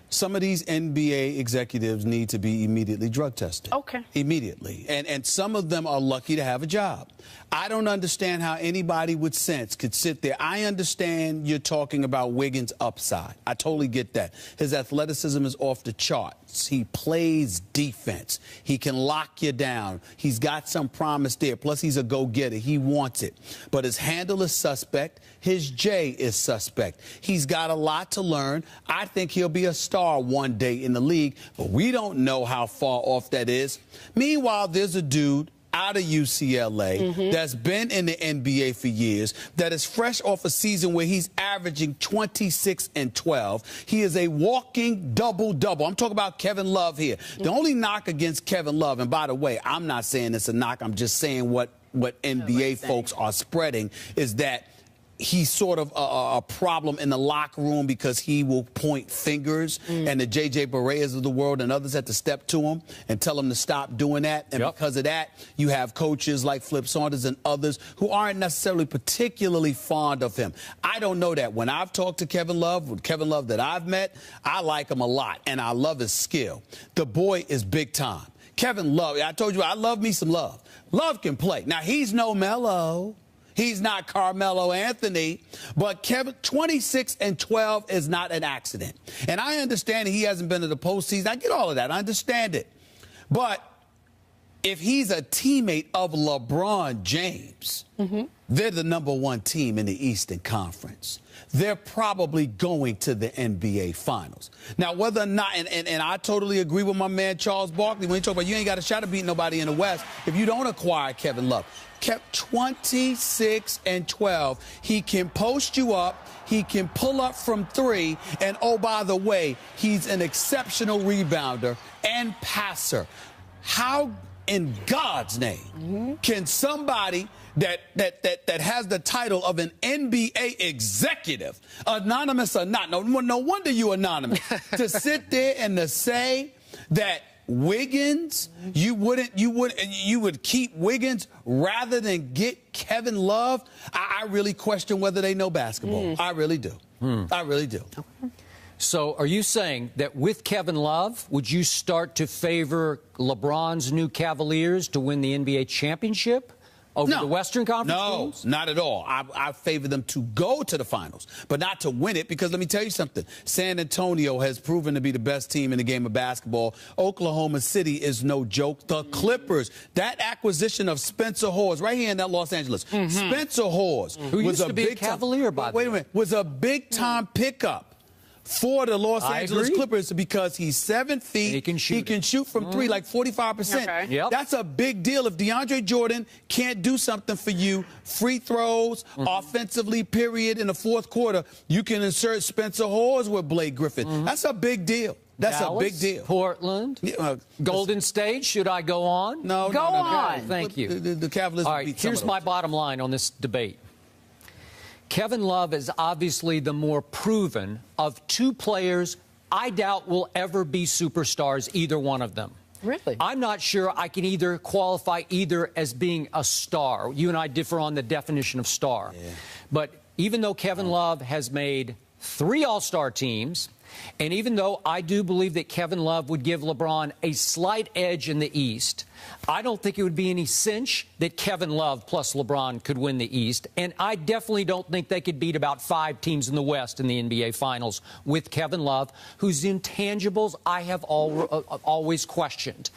Some of these NBA executives need to be immediately drug tested. Okay. Immediately. And some of them are lucky to have a job. I don't understand how anybody with sense could sit there. I understand you're talking about Wiggins' upside. I totally get that. His athleticism is off the charts. He plays defense. He can lock you down. He's got some promise there. Plus, he's a go-getter. He wants it. But his handle is suspect. His J is suspect. He's got a lot to learn. I think he'll be a star one day in the league, but we don't know how far off that is. Meanwhile, there's a dude out of UCLA that's been in the NBA for years, that is fresh off a season where he's averaging 26 and 12. He is a walking double-double. I'm talking about Kevin Love here. The only knock against Kevin Love, and by the way, I'm not saying it's a knock, I'm just saying what NBA folks are spreading, is that he's sort of a problem in the locker room because he will point fingers, and the J.J. Bareas of the world and others have to step to him and tell him to stop doing that. And because of that, you have coaches like Flip Saunders and others who aren't necessarily particularly fond of him. I don't know that. When I've talked to Kevin Love, with Kevin Love that I've met, I like him a lot, and I love his skill. The boy is big time. Kevin Love, I told you, I love me some Love. Love can play. Now, he's no Melo. He's not Carmelo Anthony, but Kevin, 26 and 12 is not an accident. And I understand he hasn't been to the postseason. I get all of that. I understand it. But if he's a teammate of LeBron James, they're the #1 team in the Eastern Conference. They're probably going to the NBA Finals. Now, whether or not, and I totally agree with my man Charles Barkley when he talks about you ain't got a shot at beating nobody in the West if you don't acquire Kevin Love. Kept 26 and 12. He can post you up. He can pull up from 3. And, oh, by the way, he's an exceptional rebounder and passer. How in God's name can somebody that has the title of an NBA executive, anonymous or not, no wonder you anonymous, to sit there and to say that Wiggins, you would keep Wiggins rather than get Kevin Love? I really question whether they know basketball. I really do. I really do. So are you saying that with Kevin Love, would you start to favor LeBron's new Cavaliers to win the NBA championship over the Western Conference teams? No, not at all. I favor them to go to the finals, but not to win it, because let me tell you something. San Antonio has proven to be the best team in the game of basketball. Oklahoma City is no joke. The Clippers, that acquisition of Spencer Hawes right here in that Los Angeles. Spencer Hawes, who used to be a Cavalier, by the way. Wait a minute. Was a big-time pickup for the Los Angeles Clippers because he's 7 feet. He can shoot from 3, like 45%. Okay. That's a big deal. If DeAndre Jordan can't do something for you, free throws, offensively, period, in the fourth quarter, you can insert Spencer Hawes with Blake Griffin. That's a big deal. That's Dallas, a big deal. Portland, Golden State. Should I go on? Go on. Thank you. The Cavaliers All right, beat some here's of my those. bottom line on this debate. Kevin Love is obviously the more proven of 2 players I doubt will ever be superstars, either one of them. Really? I'm not sure I can either qualify either as being a star. You and I differ on the definition of star. But even though Kevin Love has made 3 All-Star teams, and even though I do believe that Kevin Love would give LeBron a slight edge in the East, I don't think it would be any cinch that Kevin Love plus LeBron could win the East. And I definitely don't think they could beat about 5 teams in the West in the NBA Finals with Kevin Love, whose intangibles I have always questioned.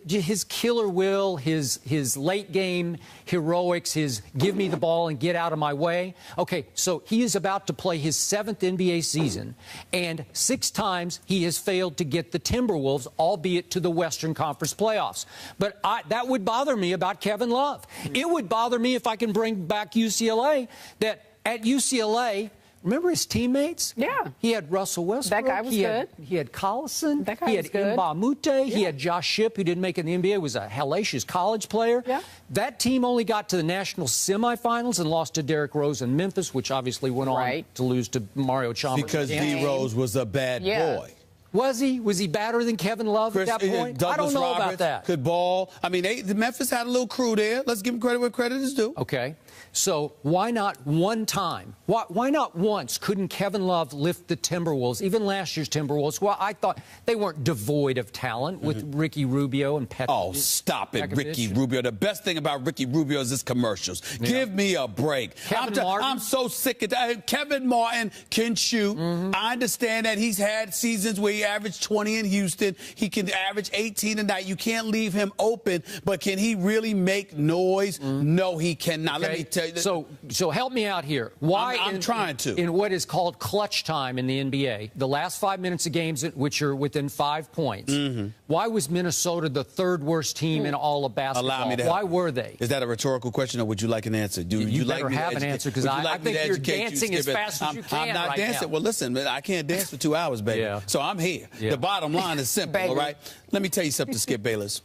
His killer will, his late game heroics, his give me the ball and get out of my way. Okay, so he is about to play his 7th NBA season, and 6 times he has failed to get the Timberwolves, albeit to the Western Conference playoffs. But that would bother me about Kevin Love. It would bother me if I can bring back UCLA, that at UCLA, remember his teammates? Yeah. He had Russell Westbrook. That guy was good. He had Collison. That guy he had was good. Mbamute. Yeah. He had Josh Shipp, who didn't make it in the NBA, was a hellacious college player. Yeah. That team only got to the national semifinals and lost to Derrick Rose in Memphis, which obviously went on to lose to Mario Chalmers. Because D. Rose was a bad boy. Was he? Was he better than Kevin Love at that point? I don't know Roberts about that. Could ball. I mean, Memphis had a little crew there. Let's give him credit where credit is due. Okay. So why not one time? Why not once? Couldn't Kevin Love lift the Timberwolves, even last year's Timberwolves? Well, I thought they weren't devoid of talent with Ricky Rubio and Oh, stop it, Ricky Rubio. The best thing about Ricky Rubio is his commercials. Yeah. Give me a break. I'm so sick of that. Kevin Martin can shoot. I understand that he's had seasons where he averaged 20 in Houston. He can average 18 a night. You can't leave him open, but can he really make noise? No, he cannot. Okay. Let me tell you. So help me out here. Why I'm trying to. In what is called clutch time in the NBA, the last 5 minutes of games which are within 5 points, why was Minnesota the third worst team in all of basketball? Allow me to Why were they? Is that a rhetorical question, or would you like an answer? You better like have an answer, because I think you're dancing as fast as you can. I'm not dancing. Now. Well, listen, I can't dance for 2 hours, baby. Yeah. So I'm here. Yeah. The bottom line is simple, all right? Let me tell you something, Skip Bayless.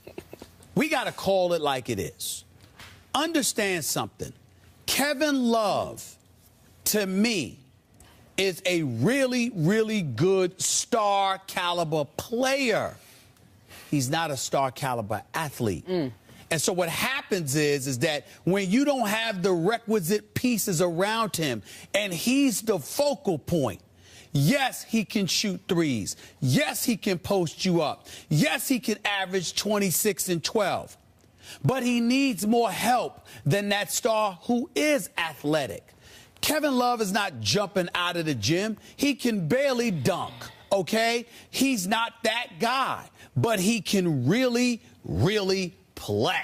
We got to call it like it is. Understand something. Kevin Love, to me, is a really, really good star caliber player. He's not a star caliber athlete. And so what happens is that when you don't have the requisite pieces around him and he's the focal point, yes, he can shoot threes. Yes, he can post you up. Yes, he can average 26 and 12. But he needs more help than that star who is athletic. Kevin Love is not jumping out of the gym. He can barely dunk, okay? He's not that guy, but he can really, really play.